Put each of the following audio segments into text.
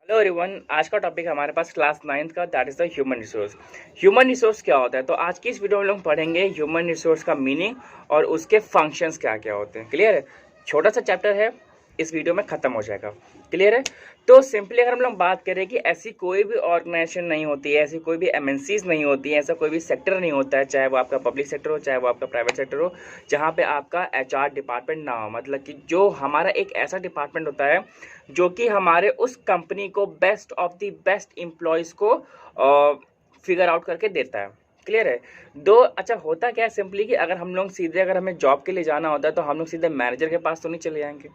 Hello everyone, आज का topic हमारे पास क्लास 9th का, that is the human resource. Human resource क्या होता है? तो आज की इस वीडियो में हम लोग पढ़ेंगे ह्यूमन रिसोर्स का मीनिंग और उसके फंक्शंस क्या क्या होते हैं। क्लियर है? छोटा सा चैप्टर है, इस वीडियो में खत्म हो जाएगा। क्लियर है? तो सिंपली अगर हम लोग बात करें कि ऐसी कोई भी ऑर्गेनाइजेशन नहीं होती है, ऐसी कोई भी एमएनसीज नहीं होती है, ऐसा कोई भी सेक्टर नहीं होता है, चाहे वो आपका पब्लिक सेक्टर हो चाहे वो आपका प्राइवेट सेक्टर हो, जहाँ पे आपका एचआर डिपार्टमेंट ना हो। मतलब कि जो हमारा एक ऐसा डिपार्टमेंट होता है जो कि हमारे उस कंपनी को best of the best employees को फिगर आउट करके देता है। क्लियर है? दो अच्छा होता क्या है सिंपली कि अगर हम लोग सीधे, अगर हमें जॉब के लिए जाना होता है तो हम लोग सीधे मैनेजर के पास तो नहीं चले जाएंगे।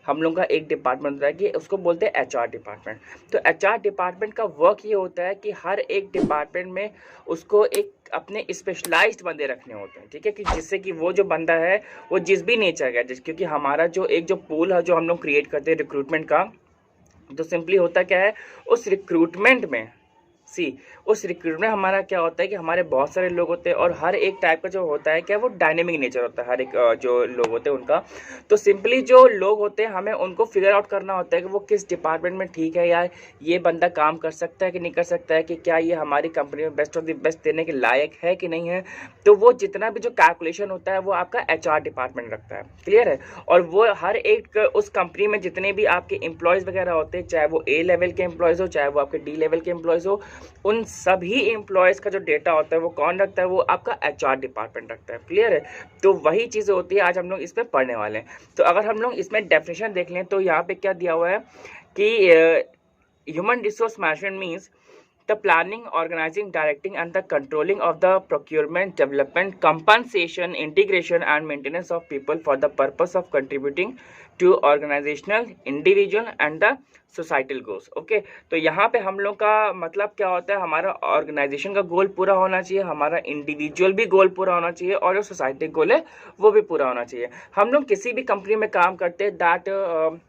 हम लोग का एक डिपार्टमेंट होता है कि उसको बोलते हैं एचआर डिपार्टमेंट। तो एचआर डिपार्टमेंट का वर्क ये होता है कि हर एक डिपार्टमेंट में उसको एक अपने स्पेशलाइज्ड बंदे रखने होते हैं। ठीक है? कि जिससे कि वो जो बंदा है वो जिस भी नेचर का, क्योंकि हमारा जो एक जो पूल है जो हम लोग क्रिएट करते हैं रिक्रूटमेंट का, तो सिंपली होता क्या है उस रिक्रूटमेंट में उस रिक्रूटमेंट हमारा क्या होता है कि हमारे बहुत सारे लोग होते हैं और हर एक टाइप का जो होता है क्या वो डायनेमिक नेचर होता है हर एक जो लोग होते हैं उनका। तो सिंपली जो लोग होते हैं हमें उनको फिगर आउट करना होता है कि वो किस डिपार्टमेंट में ठीक है, या ये बंदा काम कर सकता है कि नहीं कर सकता है, कि क्या ये हमारी कंपनी में बेस्ट ऑफ द बेस्ट देने के लायक है कि नहीं है। तो वो जितना भी जो कैलकुलेशन होता है वो आपका एचआर डिपार्टमेंट रखता है। क्लियर है? और वो हर एक उस कंपनी में जितने भी आपके एम्प्लॉयज़ वगैरह होते हैं, चाहे वो ए लेवल के एम्प्लॉयज़ हो चाहे वो आपके डी लेवल के एम्प्लॉयज़ हो, उन सभी एम्प्लॉयज़ का जो डेटा होता है वो कौन रखता है? वो आपका एचआर डिपार्टमेंट रखता है। क्लियर है? तो वही चीज़ें होती है, आज हम लोग इस पर पढ़ने वाले हैं। तो अगर हम लोग इसमें डेफिनेशन देख लें तो यहाँ पे क्या दिया हुआ है कि human resource management means the planning, organizing, directing and the controlling of the procurement, development, compensation, integration and maintenance of people for the purpose of contributing to organizational, individual and the societal goals. Okay, तो यहाँ पे हम लोग का मतलब क्या होता है, हमारा ऑर्गेनाइजेशन का गोल पूरा होना चाहिए, हमारा इंडिविजुअल भी गोल पूरा होना चाहिए और जो सोसाइटी गोल है वो भी पूरा होना चाहिए। हम लोग किसी भी कंपनी में काम करते हैं, दैट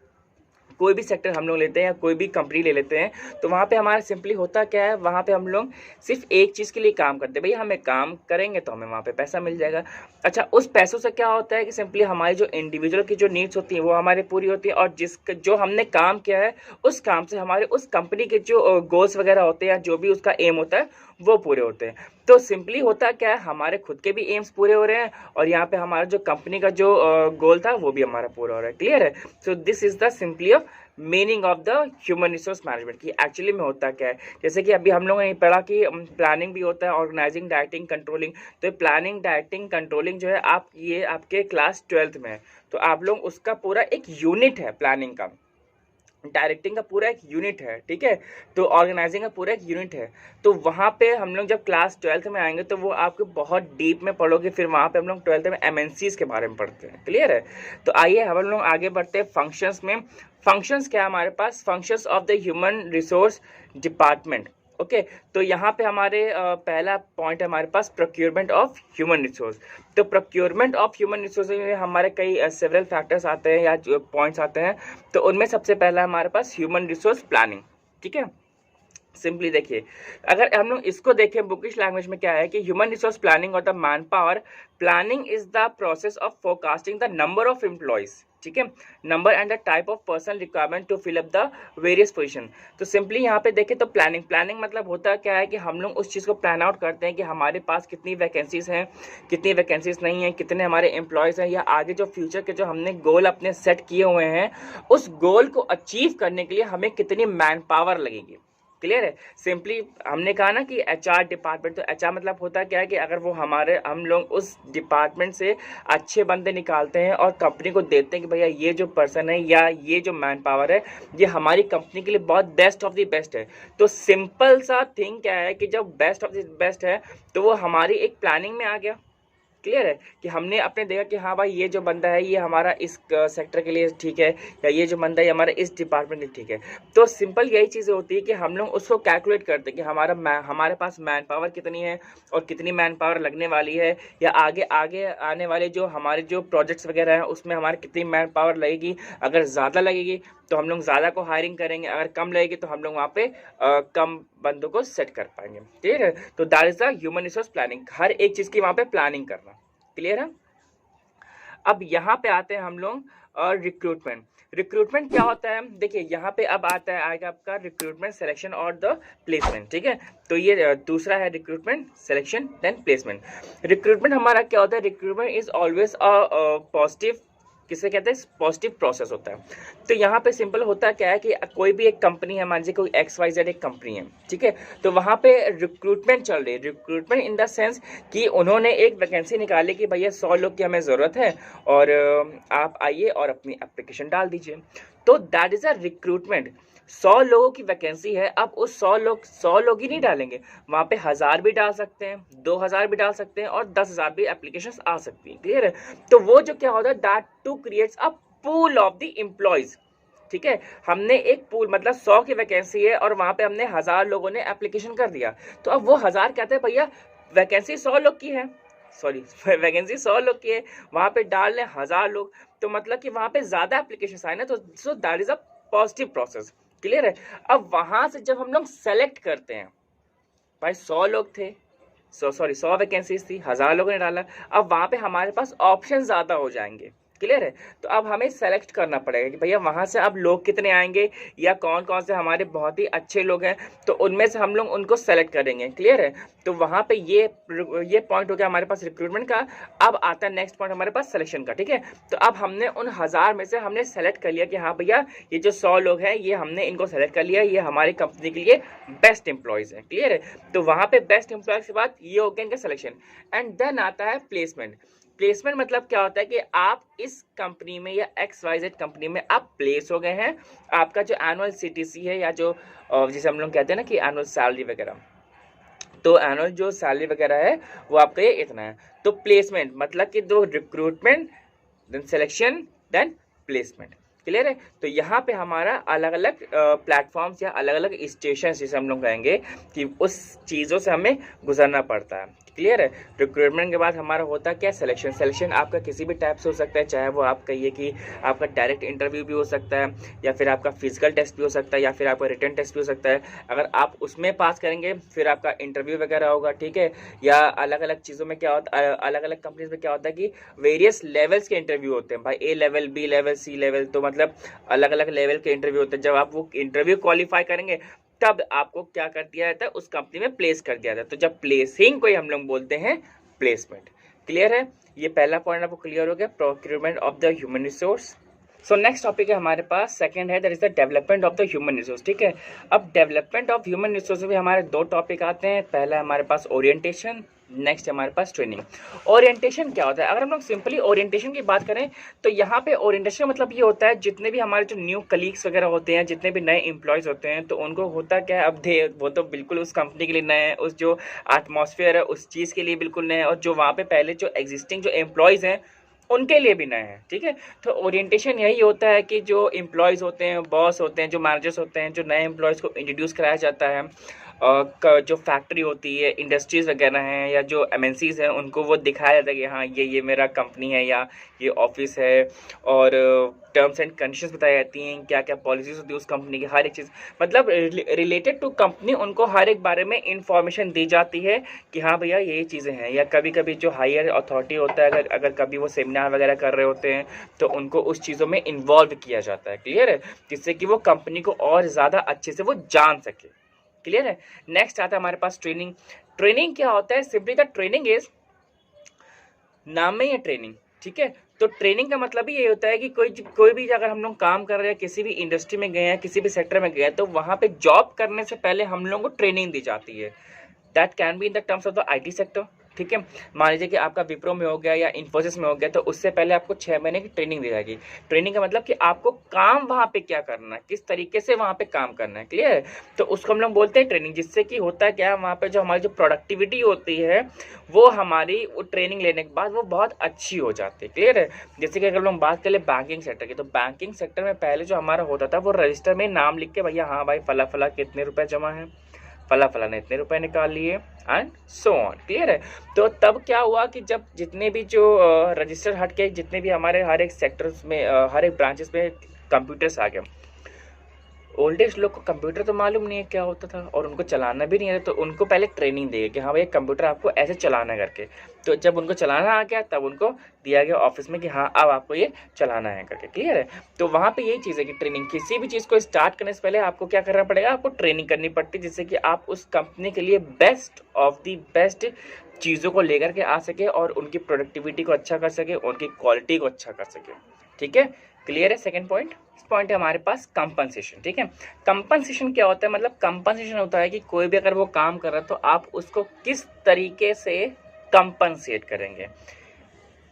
कोई भी सेक्टर हम लोग लेते हैं या कोई भी कंपनी ले लेते हैं, तो वहाँ पे हमारा सिंपली होता क्या है, वहाँ पे हम लोग सिर्फ एक चीज़ के लिए काम करते हैं, भैया हमें काम करेंगे तो हमें वहाँ पे पैसा मिल जाएगा। अच्छा, उस पैसों से क्या होता है कि सिंपली हमारी जो इंडिविजुअल की जो नीड्स होती हैं वो हमारी पूरी होती है, और जो हमने काम किया है उस काम से हमारे उस कंपनी के जो गोल्स वगैरह होते हैं या जो भी उसका एम होता है वो पूरे होते हैं। तो सिंपली होता क्या है, हमारे खुद के भी एम्स पूरे हो रहे हैं और यहाँ पे हमारा जो कंपनी का जो गोल था वो भी हमारा पूरा हो रहा है। क्लियर है? So this is the simply meaning of the human resource management की एक्चुअली में होता क्या है। जैसे कि अभी हम लोगों ने पढ़ा कि प्लानिंग भी होता है, ऑर्गेनाइजिंग, डायरेक्टिंग, कंट्रोलिंग। तो प्लानिंग, डायरेक्टिंग, कंट्रोलिंग जो है आप ये आपके क्लास 12th में है, तो आप लोग उसका पूरा एक यूनिट है प्लानिंग का, डायरेक्टिंग का पूरा एक यूनिट है। ठीक है? तो ऑर्गेनाइजिंग का पूरा एक यूनिट है। तो वहाँ पे हम लोग जब क्लास 12th में आएंगे तो वो आपको बहुत डीप में पढ़ोगे, फिर वहाँ पे हम लोग 12th में एमएनसीज के बारे में पढ़ते हैं। क्लियर है? तो आइए हम लोग आगे बढ़ते हैं फंक्शंस में। फंक्शंस क्या है हमारे पास? Functions of the human resource department. Okay, तो यहाँ पे हमारे पहला पॉइंट है हमारे पास प्रोक्योरमेंट ऑफ ह्यूमन रिसोर्स। तो प्रोक्योरमेंट ऑफ ह्यूमन रिसोर्स में हमारे कई सेवरल फैक्टर्स आते हैं या पॉइंट्स आते हैं। तो उनमें सबसे पहला हमारे पास ह्यूमन रिसोर्स प्लानिंग। ठीक है? सिंपली देखिए, अगर हम लोग इसको देखें बुकिश लैंग्वेज में क्या है कि ह्यूमन रिसोर्स प्लानिंग और the man power planning is the process of forecasting the number of employees. ठीक है? Number and the type of person requirement to fill up the various position. तो simply यहाँ पे देखें तो प्लानिंग मतलब होता क्या है कि हम लोग उस चीज़ को प्लान आउट करते हैं कि हमारे पास कितनी वैकेंसीज हैं, कितनी वैकेंसीज नहीं है, कितने हमारे एम्प्लॉयज़ हैं, या आगे जो फ्यूचर के जो हमने गोल अपने सेट किए हुए हैं उस गोल को अचीव करने के लिए हमें कितनी मैन पावर लगेगी। क्लियर है? सिंपली हमने कहा ना कि एचआर डिपार्टमेंट, तो एचआर मतलब होता क्या है कि अगर वो हम लोग उस डिपार्टमेंट से अच्छे बंदे निकालते हैं और कंपनी को देते हैं कि भैया ये जो पर्सन है या ये जो मैन पावर है ये हमारी कंपनी के लिए बहुत बेस्ट ऑफ द बेस्ट है। तो सिंपल सा थिंग क्या है कि जब बेस्ट ऑफ द बेस्ट है तो वो हमारी एक प्लानिंग में आ गया। क्लियर है? कि हमने अपने देखा कि हाँ भाई ये जो बंदा है ये हमारा इस सेक्टर के लिए ठीक है, या ये जो बंदा है ये हमारा इस डिपार्टमेंट के लिए ठीक है। तो सिंपल यही चीज़ें होती है कि हम लोग उसको कैलकुलेट करते हैं कि हमारे पास मैन पावर कितनी है और कितनी मैन पावर लगने वाली है, या आगे आगे आने वाले जो हमारे जो प्रोजेक्ट्स वगैरह हैं उसमें हमारी कितनी मैन पावर लगेगी। अगर ज़्यादा लगेगी तो हम लोग ज़्यादा को हायरिंग करेंगे, अगर कम लगेगी तो हम लोग वहाँ पे कम बंदों को सेट कर पाएंगे। ठीक है? तो that is the human resource planning, हर एक चीज़ की वहाँ पे प्लानिंग करना। क्लियर है? अब यहाँ पे आते हैं हम लोग रिक्रूटमेंट। रिक्रूटमेंट क्या होता है, देखिए यहाँ पे अब आता है आएगा आपका रिक्रूटमेंट, सिलेक्शन और द प्लेसमेंट, ठीक है। तो ये दूसरा है recruitment, selection then placement. Recruitment हमारा क्या होता है, recruitment is always a positive, किसे कहते हैं, पॉजिटिव प्रोसेस होता है। तो यहाँ पे सिंपल होता क्या है कि कोई भी एक कंपनी है, मान लीजिए कोई XYZ एक कंपनी है, ठीक है, तो वहाँ पे रिक्रूटमेंट चल रही है। रिक्रूटमेंट इन द सेंस कि उन्होंने एक वैकेंसी निकाली कि भैया 100 लोग की हमें ज़रूरत है और आप आइए और अपनी एप्लीकेशन डाल दीजिए। तो दैट इज़ अ रिक्रूटमेंट। 100 लोगों की वैकेंसी है, अब उस 100 लोग ही नहीं डालेंगे, वहाँ पे 1000 भी डाल सकते हैं, 2000 भी डाल सकते हैं और 10,000 भी एप्लीकेशंस आ सकती हैं, क्लियर है। तो वो जो क्या होता है, that too creates a pool of the employees, ठीक है। हमने एक पूल, मतलब 100 की वैकेंसी है और वहाँ पे हमने 1000 लोगों ने एप्लीकेशन कर दिया, तो अब वो 1000 कहते हैं भैया वैकेंसी 100 लोग की है, सॉरी वैकेंसी 100 लोग की है, वहाँ पे डाल लें 1000 लोग, तो मतलब कि वहाँ पे ज़्यादा एप्लीकेशन आए ना, तो so that is a positive process, clear है। अब वहाँ से जब हम लोग सेलेक्ट करते हैं, भाई 100 लोग थे, 100 वैकेंसीज थी, 1000 लोगों ने डाला, अब वहाँ पे हमारे पास ऑप्शन ज़्यादा हो जाएंगे, क्लियर है। तो अब हमें सेलेक्ट करना पड़ेगा कि भैया वहाँ से अब लोग कितने आएंगे या कौन कौन से हमारे बहुत ही अच्छे लोग हैं, तो उनमें से हम लोग उनको सेलेक्ट करेंगे, क्लियर है। तो वहाँ पे ये पॉइंट हो गया हमारे पास रिक्रूटमेंट का। अब आता है नेक्स्ट पॉइंट हमारे पास सिलेक्शन का, ठीक है। तो अब हमने उन 1000 में से हमने सेलेक्ट कर लिया कि हाँ भैया ये जो 100 लोग हैं ये हमने इनको सेलेक्ट कर लिया, ये हमारी कंपनी के लिए बेस्ट एम्प्लॉयज़ हैं, क्लियर है। तो वहाँ पे बेस्ट एम्प्लॉयज़ के बाद ये हो गया इनका सिलेक्शन, एंड देन आता है प्लेसमेंट। प्लेसमेंट मतलब क्या होता है कि आप इस कंपनी में या XYZ कंपनी में आप प्लेस हो गए हैं, आपका जो एनुअल CTC है या जो जिसे हम लोग कहते हैं ना कि एनुअल सैलरी वगैरह, तो एनुअल जो सैलरी वगैरह है वो आपका ये इतना है। तो प्लेसमेंट मतलब कि दो recruitment then selection then placement, clear है। तो यहाँ पे हमारा अलग अलग प्लेटफॉर्म्स या अलग अलग स्टेशन जिसे हम लोग कहेंगे कि उस चीज़ों से हमें गुजरना पड़ता है, क्लियर है। रिक्रूटमेंट के बाद हमारा होता क्या, सिलेक्शन। सिलेक्शन आपका किसी भी टाइप से हो सकता है, चाहे वो आप कहिए कि आपका डायरेक्ट इंटरव्यू भी हो सकता है, या फिर आपका फिजिकल टेस्ट भी हो सकता है, या फिर आपका रिटन टेस्ट भी हो सकता है। अगर आप उसमें पास करेंगे फिर आपका इंटरव्यू वगैरह होगा, ठीक है। या अलग अलग चीज़ों में क्या होता है, अलग अलग कंपनीज में क्या होता है कि वेरियस लेवल्स के इंटरव्यू होते हैं भाई, A level, B level, C level, तो मतलब अलग अलग लेवल के इंटरव्यू होते हैं। जब आप वो इंटरव्यू क्वालिफाई करेंगे तब आपको क्या कर दिया जाता है, उस कंपनी में प्लेस कर दिया जाता है। तो जब प्लेसिंग को हम लोग बोलते हैं प्लेसमेंट, क्लियर है। ये पहला पॉइंट आपको क्लियर हो गया, procurement of the human resource. So next topic है हमारे पास, सेकंड है that is the development of the human resource, ठीक है। अब डेवलपमेंट ऑफ ह्यूमन रिसोर्स में हमारे दो टॉपिक आते हैं। पहला है हमारे पास ओरिएंटेशन, नेक्स्ट है हमारे पास ट्रेनिंग। ओरिएंटेशन क्या होता है, अगर हम लोग सिंपली ओरिएंटेशन की बात करें तो यहाँ पे ओरिएंटेशन मतलब ये होता है जितने भी हमारे जो न्यू कलीग्स वगैरह होते हैं, जितने भी नए एम्प्लॉयज़ होते हैं, तो उनको होता क्या है, अब वो तो बिल्कुल उस कंपनी के लिए नए हैं, उस जो एटमॉस्फेयर है उस चीज़ के लिए बिल्कुल नए हैं, और जो वहाँ पे पहले जो एग्जिस्टिंग जो एम्प्लॉयज़ हैं उनके लिए भी नए हैं, ठीक है। तो ओरिएंटेशन यही होता है कि जो एम्प्लॉयज़ होते हैं, बॉस होते हैं, जो मैनेजर्स होते हैं, जो नए एम्प्लॉयज़ को इंट्रोड्यूस कराया जाता है, जो फैक्ट्री होती है, इंडस्ट्रीज़ वगैरह हैं या जो MNCs हैं, उनको वो दिखाया जाता है कि हाँ ये मेरा कंपनी है या ये ऑफिस है, और टर्म्स एंड कंडीशंस बताई जाती हैं, क्या क्या पॉलिसीज़ होती है उस कंपनी की, हर एक चीज़ मतलब रिलेटेड टू कंपनी उनको हर एक बारे में इंफॉर्मेशन दी जाती है कि हाँ भैया ये चीज़ें हैं। या कभी कभी जो हायर अथॉरिटी होता है, अगर कभी वो सेमिनार वगैरह कर रहे होते हैं तो उनको उस चीज़ों में इन्वॉल्व किया जाता है, क्लियर है, जिससे कि वो कंपनी को और ज़्यादा अच्छे से वो जान सके, क्लियर है। नेक्स्ट आता है हमारे पास ट्रेनिंग। ट्रेनिंग क्या होता है, सिंपली द ट्रेनिंग इज, नाम में ही है ट्रेनिंग, ठीक है। तो ट्रेनिंग का मतलब ही ये होता है कि कोई भी अगर हम लोग काम कर रहे हैं, किसी भी इंडस्ट्री में गए हैं, किसी भी सेक्टर में गए हैं, तो वहाँ पे जॉब करने से पहले हम लोगों को ट्रेनिंग दी जाती है। That can be in the terms of the IT sector, ठीक है। मान लीजिए कि आपका विप्रो में हो गया या इन्फोसिस में हो गया, तो उससे पहले आपको 6 महीने की ट्रेनिंग दी जाएगी। ट्रेनिंग का मतलब कि आपको काम वहाँ पे क्या करना है, किस तरीके से वहाँ पे काम करना है, क्लियर है। तो उसको हम लोग बोलते हैं ट्रेनिंग, जिससे कि होता है क्या, वहाँ पे जो हमारी जो प्रोडक्टिविटी होती है वो हमारी वो ट्रेनिंग लेने के बाद वो बहुत अच्छी हो जाती है, क्लियर है। जैसे कि अगर हम बात करें बैंकिंग सेक्टर की, तो बैंकिंग सेक्टर में पहले जो हमारा होता था वो रजिस्टर में नाम लिख के भैया हाँ भाई फला फला कितने रुपए जमा है, फला फला ने इतने रुपए निकाल लिए एंड सो ऑन, क्लियर है। तो तब क्या हुआ कि जब जितने भी जो रजिस्टर हट के जितने भी हमारे हर एक सेक्टर्स में हर एक ब्रांचेस में कंप्यूटर्स आ गए, ओल्ड एज लोग को कंप्यूटर तो मालूम नहीं है क्या होता था और उनको चलाना भी नहीं आता, तो उनको पहले ट्रेनिंग देगा कि हाँ भाई कंप्यूटर आपको ऐसे चलाना करके। तो जब उनको चलाना आ गया तब उनको दिया गया ऑफिस में कि हाँ अब आपको ये चलाना है करके। क्लियर है? तो वहाँ पे यही चीज़ है कि ट्रेनिंग, किसी भी चीज़ को स्टार्ट करने से पहले आपको क्या करना पड़ेगा, आपको ट्रेनिंग करनी पड़ती है, जिससे कि आप उस कंपनी के लिए बेस्ट ऑफ द बेस्ट चीज़ों को लेकर के आ सके और उनकी प्रोडक्टिविटी को अच्छा कर सके, उनकी क्वालिटी को अच्छा कर सके। ठीक है, क्लियर है? सेकंड पॉइंट है हमारे पास कंपनसेशन। ठीक है, कंपनसेशन क्या होता है, मतलब कंपनसेशन होता है कि कोई भी अगर वो काम कर रहा है तो आप उसको किस तरीके से कंपनसेट करेंगे।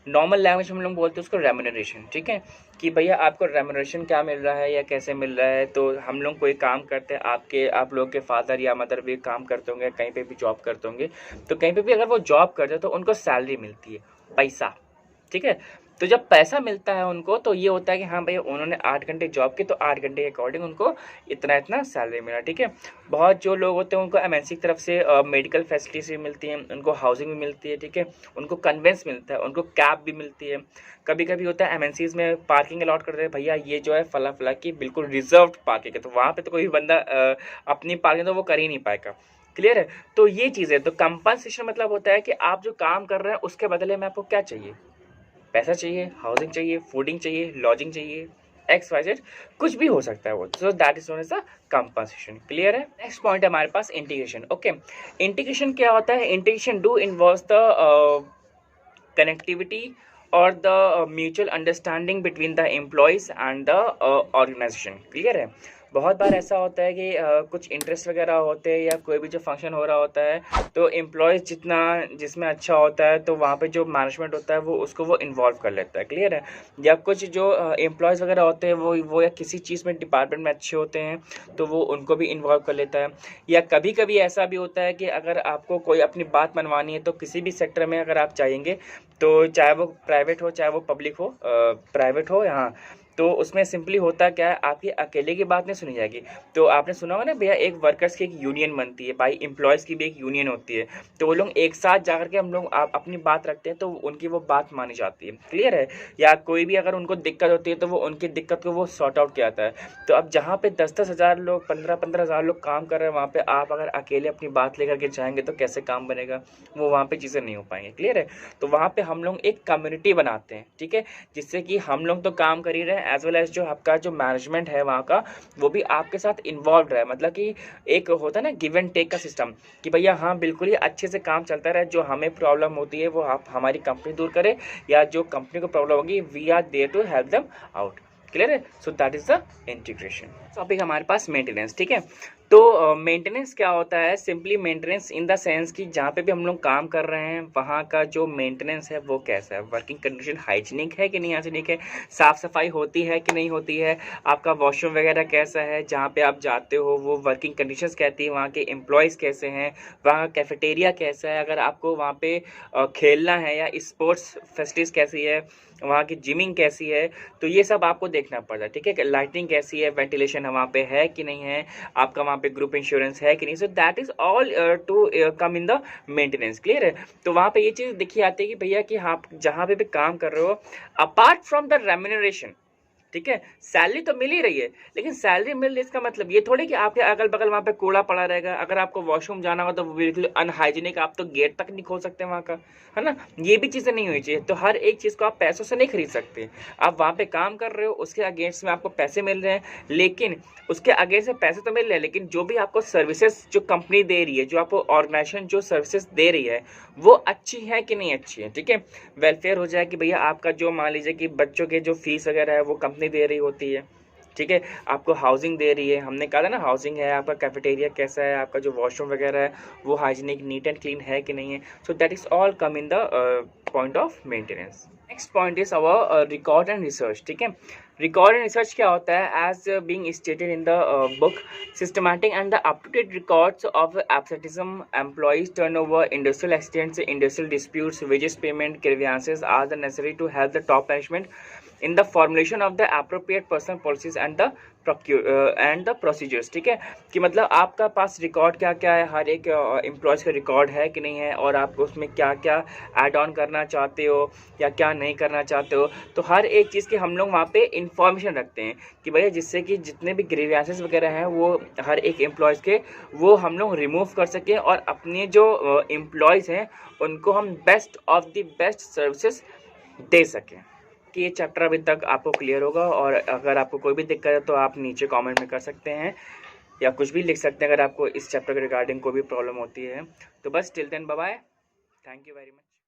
नॉर्मल लैंग्वेज में हम लोग बोलते हैं उसको रेम्यूनरेशन। ठीक है, कि भैया आपको रेम्यूनरेशन क्या मिल रहा है या कैसे मिल रहा है। तो हम लोग कोई काम करते हैं, आप लोग के फादर या मदर भी काम करते होंगे, कहीं पे भी जॉब करते होंगे, तो कहीं पे भी अगर वो जॉब करते हैं तो उनको सैलरी मिलती है, पैसा। ठीक है, तो जब पैसा मिलता है उनको तो ये होता है कि हाँ भैया उन्होंने 8 घंटे जॉब की तो 8 घंटे के अकॉर्डिंग उनको इतना इतना सैलरी मिला। ठीक है, बहुत जो लोग होते हैं उनको एमएनसी की तरफ से मेडिकल फैसिलिटीज भी मिलती हैं, उनको हाउसिंग भी मिलती है। ठीक है, उनको कन्वेंस मिलता है, उनको कैब भी मिलती है। कभी कभी होता है एमएनसीज में पार्किंग अलॉट करते हैं, भैया ये जो है फला फला की बिल्कुल रिजर्व्ड पार्किंग है, तो वहाँ पे तो कोई बंदा अपनी पार्किंग तो वो कर ही नहीं पाएगा। क्लियर है? तो ये चीज़ है। तो कंपनसेशन मतलब होता है कि आप जो काम कर रहे हैं उसके बदले में आपको क्या चाहिए, पैसा चाहिए, हाउसिंग चाहिए, फूडिंग चाहिए, लॉजिंग चाहिए, XYZ कुछ भी हो सकता है वो। So that is known as a compensation. Clear है? नेक्स्ट पॉइंट है हमारे पास इंटीग्रेशन। ओके, इंटीग्रेशन क्या होता है? Integration do involves the connectivity और the mutual understanding between the employees and the organisation. Clear है? बहुत बार ऐसा होता है कि कुछ इंटरेस्ट वगैरह होते हैं या कोई भी जो फंक्शन हो रहा होता है तो एम्प्लॉयज़ जितना जिसमें अच्छा होता है तो वहाँ पे जो मैनेजमेंट होता है वो उसको वो इन्वॉल्व कर लेता है। क्लियर है? या कुछ जो एम्प्लॉयज़ वगैरह होते हैं वो या किसी चीज़ में डिपार्टमेंट में अच्छे होते हैं तो वो उनको भी इन्वॉल्व कर लेता है। या कभी कभी ऐसा भी होता है कि अगर आपको कोई अपनी बात मनवानी है तो किसी भी सेक्टर में अगर आप चाहेंगे तो चाहे वो प्राइवेट हो चाहे वो पब्लिक हो, प्राइवेट हो यहाँ, तो उसमें सिंपली होता क्या है, आपकी अकेले की बात नहीं सुनी जाएगी। तो आपने सुना होगा ना भैया, एक वर्कर्स की एक यूनियन बनती है, भाई एम्प्लॉयज़ की भी एक यूनियन होती है, तो वो लोग एक साथ जाकर के हम लोग आप अपनी बात रखते हैं तो उनकी वो बात मानी जाती है। क्लियर है? या कोई भी अगर उनको दिक्कत होती है तो वो उनकी दिक्कत को वो सॉर्ट आउट किया जाता है। तो अब जहाँ पे 10-10 हज़ार लोग 15-15 हज़ार लोग काम कर रहे हैं, वहाँ पे आप अगर अकेले अपनी बात लेकर के जाएंगे तो कैसे काम बनेगा, वो वहाँ पे चीज़ें नहीं हो पाएंगी। क्लियर है? तो वहाँ पे हम लोग एक कम्युनिटी बनाते हैं। ठीक है, जिससे कि हम लोग तो काम कर ही रहे हैं एज वेल एज जो आपका जो मैनेजमेंट है वहाँ का वो भी आपके साथ इन्वॉल्व रहे। मतलब कि एक होता है ना गिव एंड टेक का सिस्टम, कि भैया हाँ बिल्कुल ही अच्छे से काम चलता रहे, जो हमें प्रॉब्लम होती है वो आप हमारी कंपनी दूर करे, या जो कंपनी को प्रॉब्लम होगी we are there to help them out. Clear है? So that is the integration. Topic हमारे पास मेंटेनेंस। ठीक है, तो मेंटेनेंस क्या होता है? Simply maintenance in the sense कि जहाँ पे भी हम लोग काम कर रहे हैं वहाँ का जो मेंटेनेंस है वो कैसा है, वर्किंग कंडीशन हाइजीनिक है कि नहीं हाइजीनिक है, साफ़ सफाई होती है कि नहीं होती है, आपका वॉशरूम वगैरह कैसा है, जहाँ पे आप जाते हो वो वर्किंग कंडीशंस कहती है, वहाँ के एम्प्लॉयज़ कैसे हैं, वहाँ का कैफेटेरिया कैसा है, अगर आपको वहाँ पे खेलना है या स्पोर्ट्स फैसिलिटीज़ कैसी है, वहाँ की जिमिंग कैसी है, तो ये सब आपको देखना पड़ता है। ठीक है, लाइटिंग कैसी है, वेंटिलेशन वहाँ पे है कि नहीं है, आपका वहाँ पे ग्रुप इंश्योरेंस है कि नहीं। So that is all to come in the maintenance. Clear है? तो वहाँ पे ये चीज़ देखी आती है कि भैया कि आप जहाँ पे भी काम कर रहे हो, अपार्ट फ्रॉम द रेम्यूनरेशन, ठीक है, सैलरी तो मिल ही रही है, लेकिन सैलरी मिल रही इसका मतलब ये थोड़ी कि आपके अगल बगल वहाँ पे कूड़ा पड़ा रहेगा, अगर आपको वॉशरूम जाना हो तो वो बिल्कुल अनहाइजीनिक, आप तो गेट तक नहीं खोल सकते वहाँ का, है ना। ये भी चीज़ें नहीं होनी चाहिए। तो हर एक चीज़ को आप पैसों से नहीं खरीद सकते। आप वहाँ पे काम कर रहे हो, उसके अगेंस्ट में आपको पैसे मिल रहे हैं, लेकिन उसके अगेंस्ट में पैसे तो मिल रहे हैं, लेकिन जो भी आपको सर्विसेज जो कंपनी दे रही है, जो आपको ऑर्गेनाइजेशन जो सर्विसेज दे रही है, वो अच्छी है कि नहीं अच्छी है। ठीक है, वेलफेयर हो जाए कि भैया आपका जो मान लीजिए कि बच्चों के जो फीस वगैरह है वो कंपनी दे रही होती है। ठीक है, आपको हाउसिंग दे रही है, हमने कहा था ना हाउसिंग है, आपका कैफेटेरिया कैसा है, आपका जो वॉशरूम वगैरह है वो हाइजीनिक नीट एंड क्लीन है कि नहीं है। So that is all come in the point of maintenance. Next point is our record and research. ठीक है, रिकॉर्ड एंड रिसर्च क्या होता है? As being stated in the book, systematic and the up to date records of absenteeism, employees turnover, industrial accidents, industrial disputes, wages payment, grievances are the necessary to help the top management in the formulation of the appropriate personnel policies and the procedures. ठीक है, कि मतलब आपका पास record क्या क्या है, हर एक employees का रिकॉर्ड है कि नहीं है, और आप उसमें क्या क्या ऐड ऑन करना चाहते हो या क्या नहीं करना चाहते हो। तो हर एक चीज़ की हम लोग वहाँ पे इंफॉर्मेशन रखते हैं कि भैया, जिससे कि जितने भी ग्रीवेंसेस वगैरह हैं वो हर एक एम्प्लॉयज़ के वो हम लोग रिमूव कर सकें, और अपने जो एम्प्लॉयज़ हैं उनको हम best of the best services दे सकें। कि ये चैप्टर अभी तक आपको क्लियर होगा, और अगर आपको कोई भी दिक्कत है तो आप नीचे कमेंट में कर सकते हैं या कुछ भी लिख सकते हैं अगर आपको इस चैप्टर के रिगार्डिंग कोई भी प्रॉब्लम होती है। तो बस till then bye bye, thank you very much.